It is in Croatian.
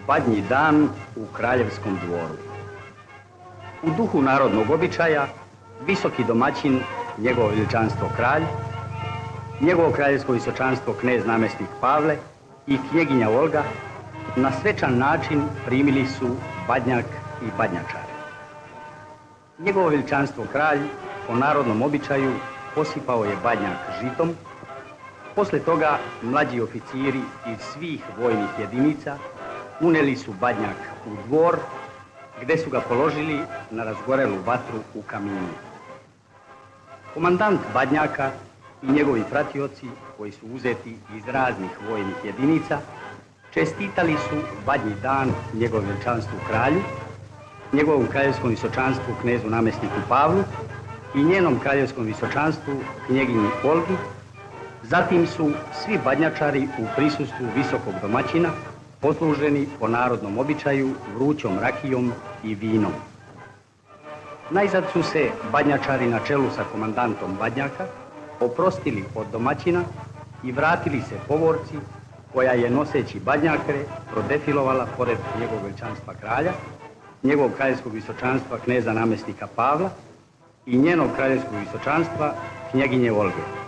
Badnji dan u kraljevskom dvoru. U duhu narodnog običaja, visoki domaćin, njegovo veličanstvo kralj, njegovo kraljevsko visočanstvo knez namjesnik Pavle i knjeginja Olga na svečan način primili su Badnjak i Badnjačare. Njegovo veličanstvo kralj po narodnom običaju posipao je Badnjak žitom. Posle toga mlađi oficiri iz svih vojnih jedinica uneli su Badnjak u dvor, gde su ga položili na razgorelu vatru u kaminu. Komandant Badnjaka i njegovi pratioci, koji su uzeti iz raznih vojnih jedinica, čestitali su Badnji dan njegovom veličanstvu kralju, njegovom kraljevskom visočanstvu knezu namjesniku Pavlu i njenom kraljevskom visočanstvu knjeginji Olgi. Zatim su svi Badnjačari u prisustvu visokog domaćina posluženi po narodnom običaju vrućom rakijom i vinom. Najzad su se Badnjačari na čelu sa komandantom Badnjaka oprostili od domaćina i vratili se povorci, koja je noseći Badnjake prodefilovala pored njegovog veličanstva kralja, njegovog kraljevskog visočanstva kneza namjesnika Pavla i njenog kraljevskog visočanstva knjeginje Olge.